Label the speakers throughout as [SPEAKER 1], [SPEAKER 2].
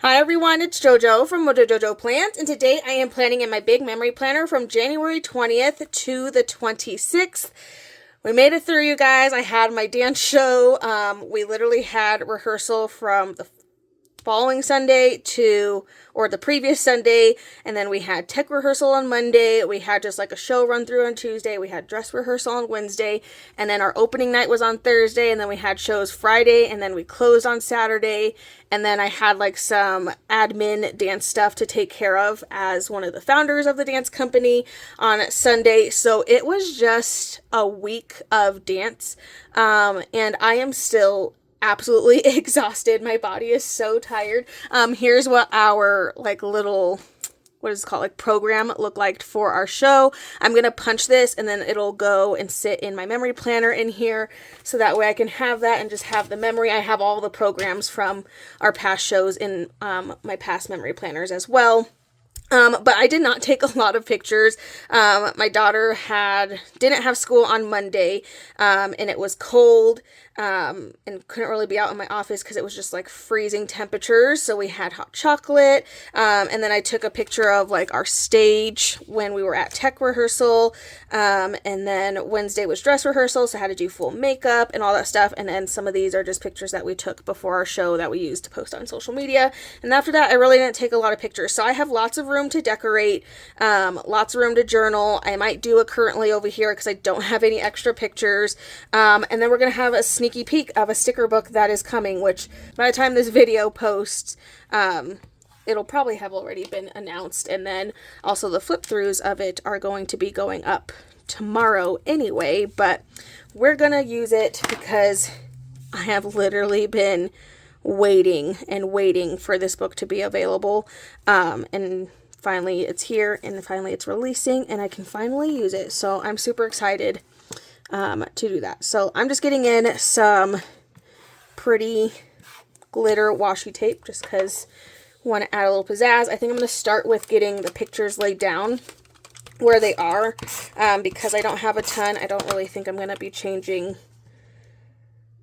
[SPEAKER 1] Hi everyone, it's JoJo from Mojo Jojo Plant, and today I am planning in my big memory planner from January 20th to the 26th. We made it through, you guys. I had my dance show. We literally had rehearsal from the following Sunday or the previous Sunday, and then we had tech rehearsal on Monday. We had just like a show run through on Tuesday. We had dress rehearsal on Wednesday, and then our opening night was on Thursday, and then we had shows Friday, and then we closed on Saturday, and then I had like some admin dance stuff to take care of as one of the founders of the dance company on Sunday. So it was just a week of dance, and I am still absolutely exhausted. My body is so tired. Here's what our little, what is it called, program looked like for our show. I'm gonna punch this and then it'll go and sit in my memory planner in here, so that way I can have that and just have the memory. I have all the programs from our past shows in my past memory planners as well. But I did not take a lot of pictures. My daughter didn't have school on Monday, and it was cold, and couldn't really be out in my office because it was just like freezing temperatures. So we had hot chocolate, and then I took a picture of like our stage when we were at tech rehearsal, and then Wednesday was dress rehearsal, so I had to do full makeup and all that stuff. And then some of these are just pictures that we took before our show that we used to post on social media. And after that, I really didn't take a lot of pictures. So I have lots of room to decorate, lots of room to journal. I might do a currently over here because I don't have any extra pictures. And then we're going to have a sneaky peek of a sticker book that is coming, which by the time this video posts, it'll probably have already been announced. And then also the flip throughs of it are going to be going up tomorrow anyway, but we're going to use it because I have literally been waiting and waiting for this book to be available. And finally it's here, and finally it's releasing, and I can finally use it. So I'm super excited to do that. So I'm just getting in some pretty glitter washi tape just because I want to add a little pizzazz. I think I'm going to start with getting the pictures laid down where they are, because I don't have a ton. I don't really think I'm going to be changing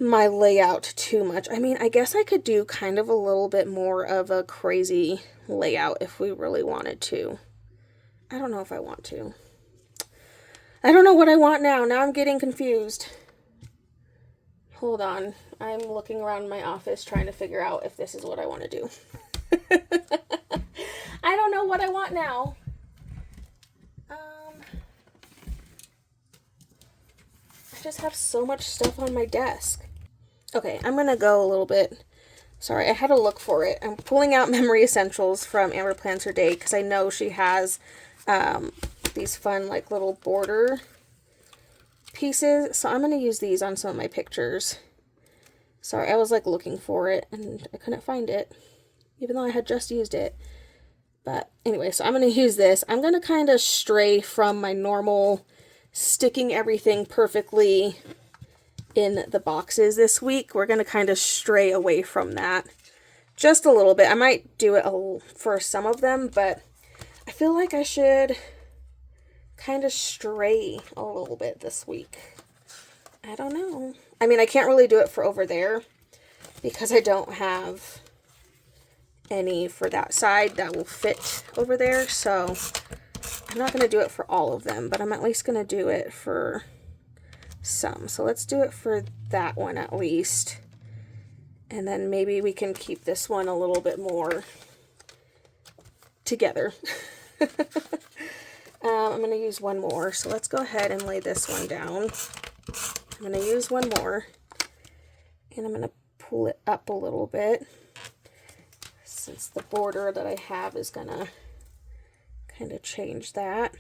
[SPEAKER 1] my layout too much. I mean, I guess I could do kind of a little bit more of a crazy layout if we really wanted to. I don't know if I want to. I don't know what I want now. Now I'm getting confused. Hold on. I'm looking around my office trying to figure out if this is what I want to do. I don't know what I want now. I just have so much stuff on my desk. Okay, I'm going to go a little bit. Sorry, I had to look for it. I'm pulling out Memory Essentials from Amber Plans Her Day because I know she has these fun little border pieces. So I'm going to use these on some of my pictures. Sorry, I was looking for it and I couldn't find it, even though I had just used it. But anyway, so I'm going to use this. I'm going to kind of stray from my normal sticking everything perfectly in the boxes this week. We're going to kind of stray away from that just a little bit. I might do it for some of them, but I feel like I should kind of stray a little bit this week. I don't know. I mean, I can't really do it for over there because I don't have any for that side that will fit over there. So I'm not going to do it for all of them, but I'm at least going to do it for some. So let's do it for that one at least. And then maybe we can keep this one a little bit more together. I'm going to use one more. So let's go ahead and lay this one down. I'm going to use one more. And I'm going to pull it up a little bit, since the border that I have is going to kind of change that.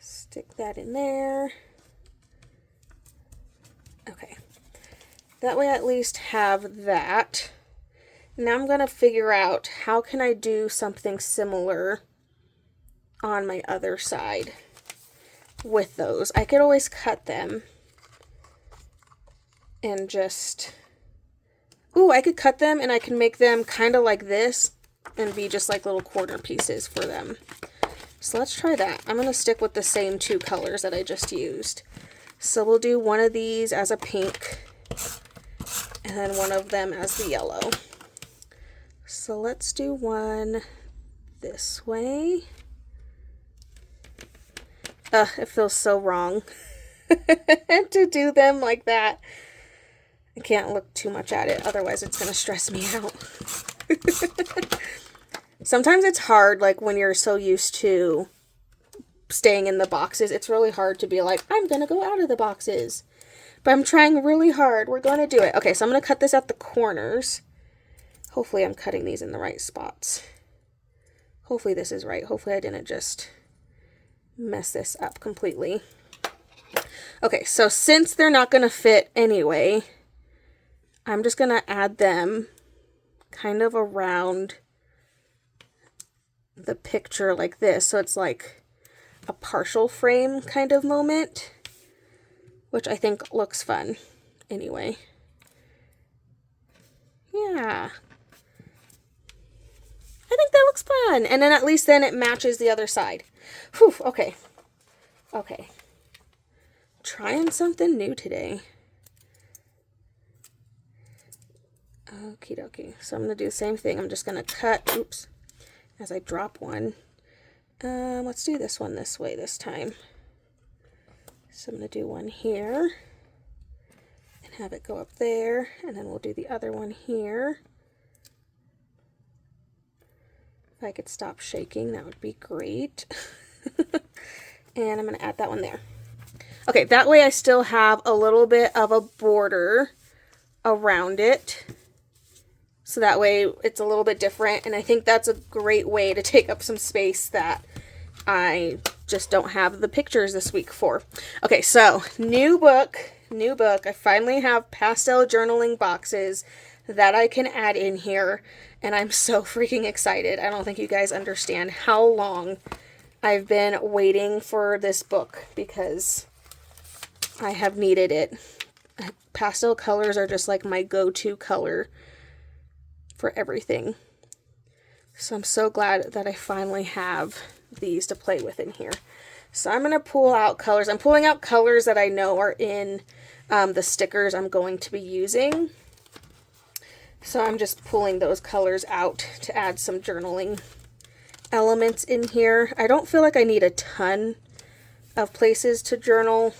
[SPEAKER 1] Stick that in there. Okay. That way I at least have that. Now I'm going to figure out how can I do something similar on my other side with those. I could always cut them and just... Ooh, I could cut them and I can make them kind of like this and be just little corner pieces for them. So let's try that. I'm going to stick with the same two colors that I just used. So we'll do one of these as a pink and then one of them as the yellow. So let's do one this way. It feels so wrong to do them like that. I can't look too much at it, otherwise it's going to stress me out. Sometimes it's hard, like when you're so used to staying in the boxes, it's really hard to be like, I'm going to go out of the boxes. But I'm trying really hard. We're going to do it. Okay, so I'm going to cut this at the corners. Hopefully I'm cutting these in the right spots. Hopefully this is right. Hopefully I didn't just mess this up completely. Okay, so since they're not going to fit anyway, I'm just going to add them kind of around the picture like this. So it's like a partial frame kind of moment, which I think looks fun anyway. Yeah. I think that looks fun. And then at least then it matches the other side. Whew, okay. Okay. Trying something new today. Okie dokie. So I'm going to do the same thing. I'm just going to cut, oops, as I drop one. Let's do this one this way this time. So I'm going to do one here and have it go up there. And then we'll do the other one here. If I could stop shaking, that would be great. And I'm going to add that one there. Okay, that way I still have a little bit of a border around it. So that way it's a little bit different. And I think that's a great way to take up some space that I just don't have the pictures this week for. Okay, so new book. I finally have pastel journaling boxes that I can add in here. And I'm so freaking excited. I don't think you guys understand how long I've been waiting for this book because I have needed it. Pastel colors are just like my go-to color for everything. So I'm so glad that I finally have these to play with in here. So I'm going to pull out colors. I'm pulling out colors that I know are in the stickers I'm going to be using. So I'm just pulling those colors out to add some journaling elements in here. I don't feel like I need a ton of places to journal.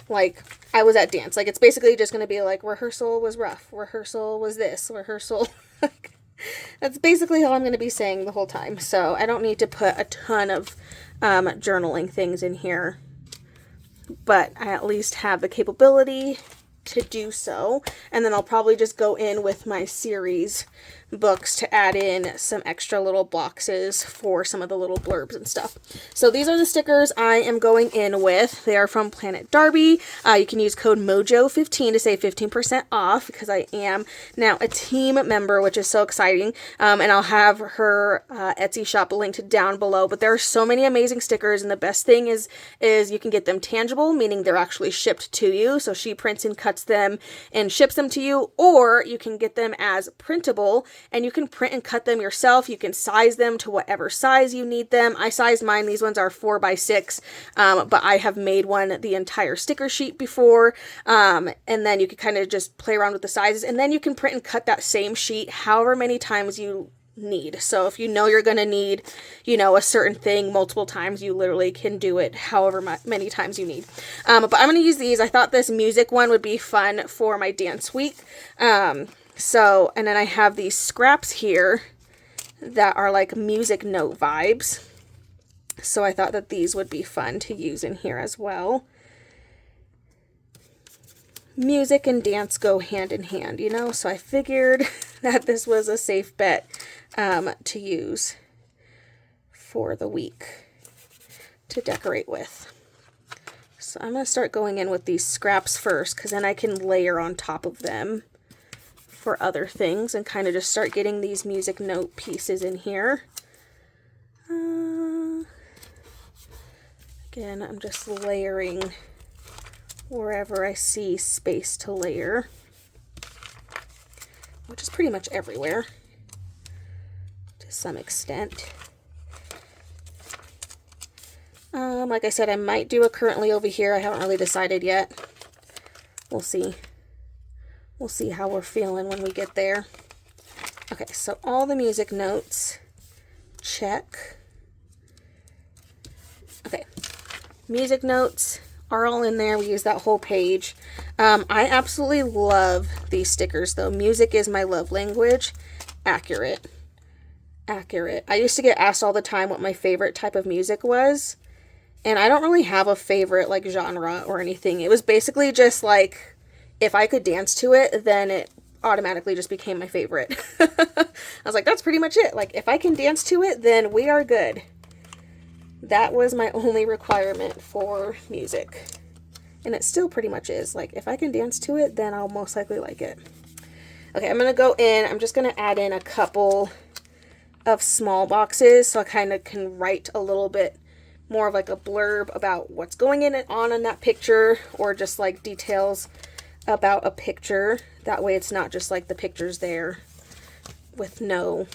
[SPEAKER 1] Like I was at dance. Like it's basically just going to be like rehearsal was rough. Rehearsal was this. Rehearsal. That's basically how I'm going to be saying the whole time. So I don't need to put a ton of journaling things in here. But I at least have the capability to do so, and then I'll probably just go in with my series books to add in some extra little boxes for some of the little blurbs and stuff. So these are the stickers I am going in with. They are from Planet Darby. You can use code MOJO15 to save 15% off because I am now a team member, which is so exciting. And I'll have her Etsy shop linked down below. But there are so many amazing stickers, and the best thing is you can get them tangible, meaning they're actually shipped to you. So she prints and cuts them and ships them to you, or you can get them as printable and you can print and cut them yourself. You can size them to whatever size you need them. I sized mine. These ones are 4x6, but I have made one the entire sticker sheet before. And then you can kind of just play around with the sizes, and then you can print and cut that same sheet however many times you need. So if you know you're going to need, a certain thing multiple times, you literally can do it however many times you need. But I'm going to use these. I thought this music one would be fun for my dance week. And then I have these scraps here that are like music note vibes. So I thought that these would be fun to use in here as well. Music and dance go hand in hand, so I figured that this was a safe bet to use for the week to decorate with. So I'm going to start going in with these scraps first, because then I can layer on top of them for other things and kind of just start getting these music note pieces in here. Again, I'm just layering wherever I see space to layer, which is pretty much everywhere to some extent. Like I said, I might do a currently over here. I haven't really decided yet. We'll see. We'll see how we're feeling when we get there. Okay, so all the music notes, check. Okay, music notes are all in there. We use that whole page. I absolutely love these stickers though. Music is my love language. Accurate. Accurate. I used to get asked all the time what my favorite type of music was. And I don't really have a favorite like genre or anything. It was basically just like if I could dance to it, then it automatically just became my favorite. I was like, that's pretty much it. Like if I can dance to it, then we are good. That was my only requirement for music. And it still pretty much is. Like, if I can dance to it, then I'll most likely like it. Okay, I'm going to go in. I'm just going to add in a couple of small boxes so I kind of can write a little bit more of like a blurb about what's going on in that picture, or just like details about a picture. That way it's not just like the picture's there with no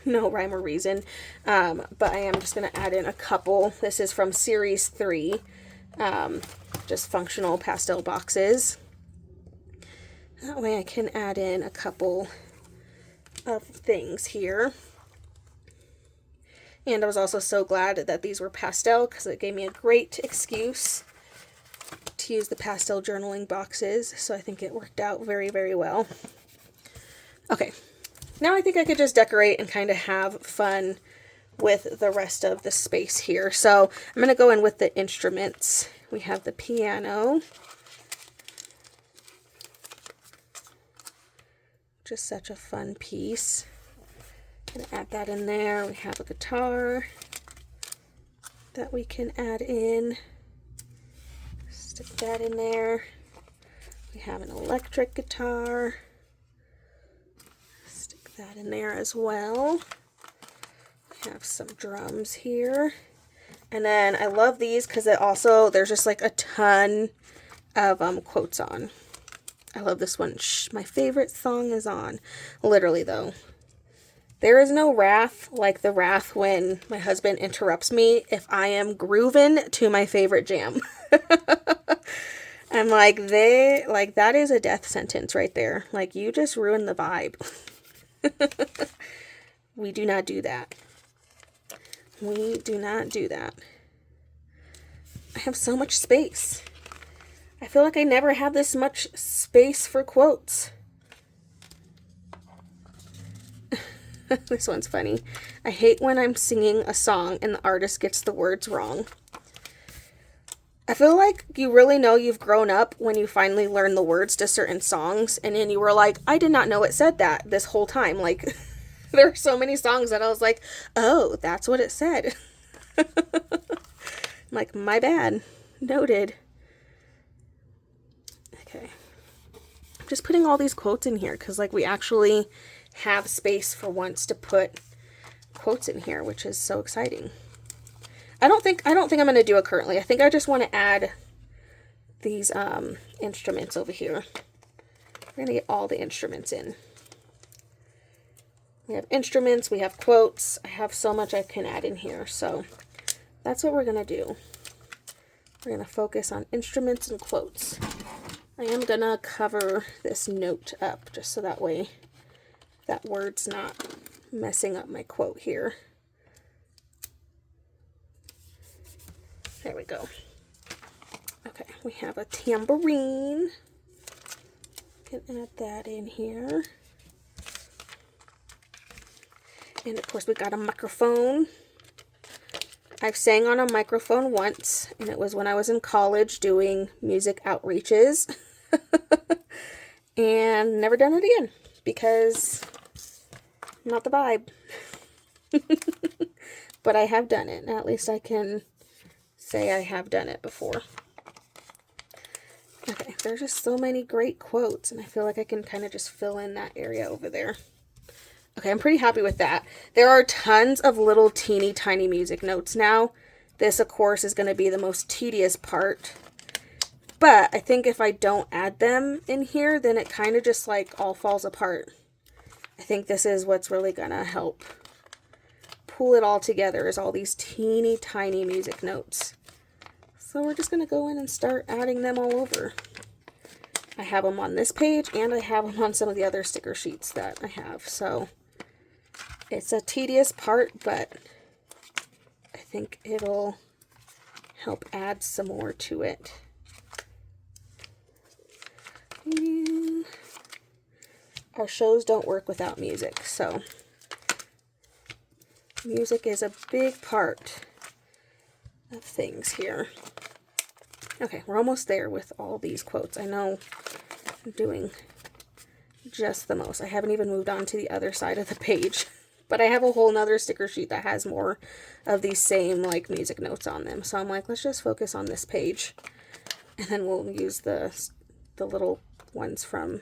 [SPEAKER 1] rhyme or reason. But I am just going to add in a couple. This is from series 3, just functional pastel boxes. That way I can add in a couple of things here. And I was also so glad that these were pastel because it gave me a great excuse to use the pastel journaling boxes. So I think it worked out very, very well. Okay. Now I think I could just decorate and kind of have fun with the rest of the space here. So I'm going to go in with the instruments. We have the piano. Just such a fun piece. I'm going to add that in there. We have a guitar that we can add in. Stick that in there. We have an electric guitar. That in there as well. We have some drums here. And then I love these because there's just like a ton of quotes on. I love this one. Shh, my favorite song is on. Literally though. There is no wrath like the wrath when my husband interrupts me if I am grooving to my favorite jam. I'm like, that is a death sentence right there. Like, you just ruined the vibe. We do not do that. We do not do that. I have so much space. I feel like I never had this much space for quotes. This one's funny. I hate when I'm singing a song and the artist gets the words wrong. I feel like you really know you've grown up when you finally learn the words to certain songs, and then you were like, I did not know it said that this whole time. Like, there are so many songs that I was like, oh, that's what it said. I'm like, my bad. Noted. Okay. I'm just putting all these quotes in here because, like, we actually have space for once to put quotes in here, which is so exciting. I don't think I'm going to do it currently. I think I just want to add these instruments over here. We're going to get all the instruments in. We have instruments, we have quotes. I have so much I can add in here, so that's what we're going to do. We're going to focus on instruments and quotes. I am going to cover this note up just so that way that word's not messing up my quote here. There we go. Okay, we have a tambourine. Can add that in here. And of course we got a microphone. I've sang on a microphone once, and it was when I was in college doing music outreaches. And never done it again because not the vibe. But I have done it, and at least I can say I have done it before. Okay, there's just so many great quotes, and I feel like I can kind of just fill in that area over there. Okay, I'm pretty happy with that. There are tons of little teeny tiny music notes now. This, of course, is going to be the most tedious part. But I think if I don't add them in here, then it kind of just like all falls apart. I think this is what's really going to help pull it all together, is all these teeny tiny music notes. So we're just going to go in and start adding them all over. I have them on this page, and I have them on some of the other sticker sheets that I have. So It's a tedious part, but I think it'll help add some more to it. Our shows don't work without music, so music is a big part of things here. Okay, we're almost there with all these quotes. I know I'm doing just the most. I haven't even moved on to the other side of the page, but I have a whole nother sticker sheet that has more of these same like music notes on them. So I'm like, let's just focus on this page, and then we'll use the little ones from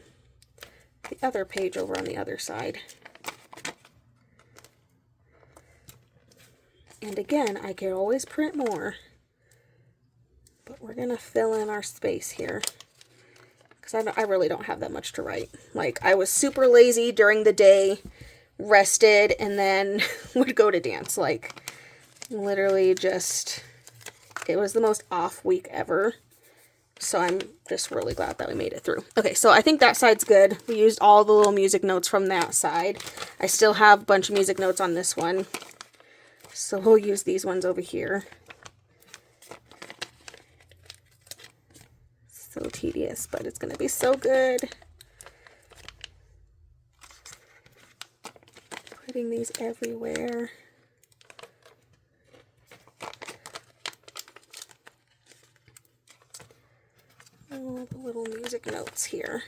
[SPEAKER 1] the other page over on the other side. And again, I could always print more, but we're gonna fill in our space here because I really don't have that much to write. Like, I was super lazy during the day, rested, and then would go to dance. Like, literally just, it was the most off week ever. So I'm just really glad that we made it through. Okay, so I think that side's good. We used all the little music notes from that side. I still have a bunch of music notes on this one, so we'll use these ones over here. So tedious, but it's gonna be so good. Putting these everywhere. All the little music notes here.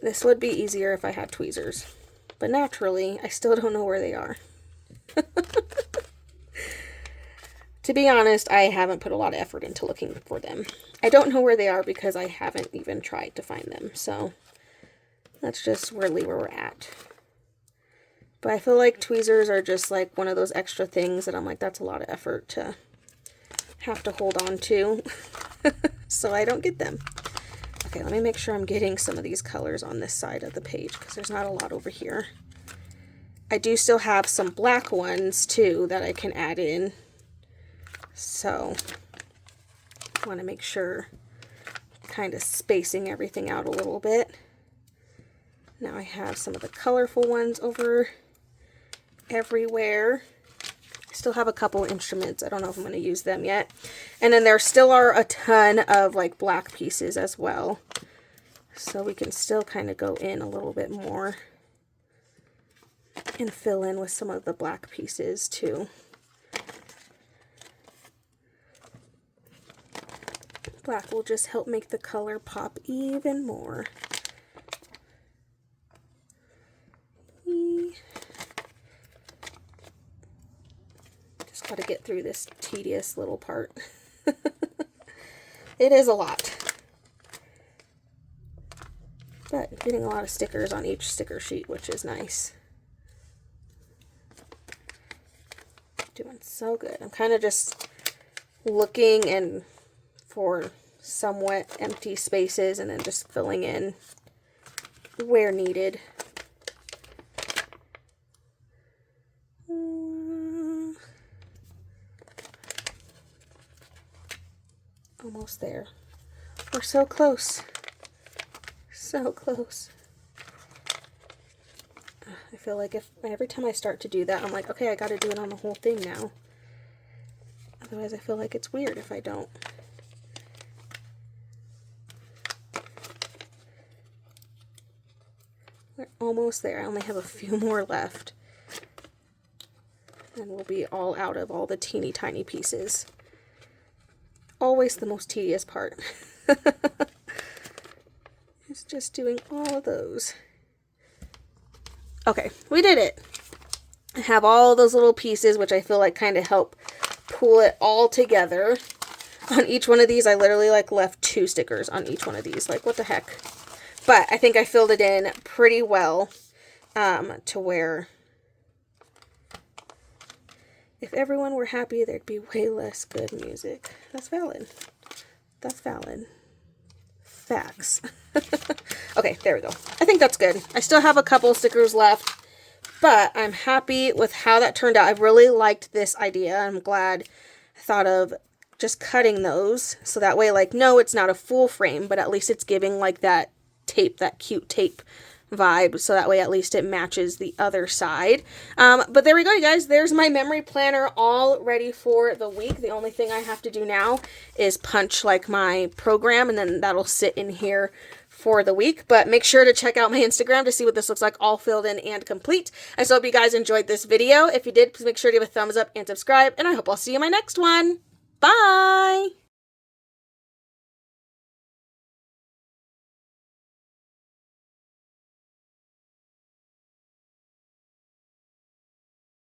[SPEAKER 1] This would be easier if I had tweezers, but naturally, I still don't know where they are. To be honest, I haven't put a lot of effort into looking for them. I don't know where they are because I haven't even tried to find them, so that's just really where we're at. But I feel like tweezers are just like one of those extra things that I'm like, that's a lot of effort to have to hold on to, so I don't get them. Okay, let me make sure I'm getting some of these colors on this side of the page because there's not a lot over here. I do still have some black ones too that I can add in, so I want to make sure kind of spacing everything out a little bit. Now I have some of the colorful ones over everywhere. I still have a couple instruments. I don't know if I'm going to use them yet. And then there still are a ton of like black pieces as well, so we can still kind of go in a little bit more and fill in with some of the black pieces too. Black will just help make the color pop even more. Just got to get through this tedious little part. It is a lot, but getting a lot of stickers on each sticker sheet, which is nice. Doing so good. I'm kind of just looking and for somewhat empty spaces and then just filling in where needed. Almost there. We're so close. So close. I feel like if every time I start to do that, I'm like, okay, I got to do it on the whole thing now. Otherwise, I feel like it's weird if I don't. We're almost there. I only have a few more left. And we'll be all out of all the teeny tiny pieces. Always the most tedious part. It's just doing all of those. Okay, we did it. I have all those little pieces, which I feel like kind of help pull it all together. On each one of these, I literally like left 2 stickers on each one of these. Like, what the heck? But I think I filled it in pretty well to where if everyone were happy, there'd be way less good music. That's valid. That's valid. Facts. Okay, there we go. I think that's good. I still have a couple stickers left, but I'm happy with how that turned out. I really liked this idea. I'm glad I thought of just cutting those, so that way, like, no, it's not a full frame, but at least it's giving like that tape, that cute tape vibe, so that way at least it matches the other side. But there we go, you guys. There's my memory planner all ready for the week. The only thing I have to do now is punch like my program, and then that'll sit in here for the week. But make sure to check out my Instagram to see what this looks like all filled in and complete. I so hope you guys enjoyed this video. If you did, please make sure to give a thumbs up and subscribe, and I hope I'll see you in my next one.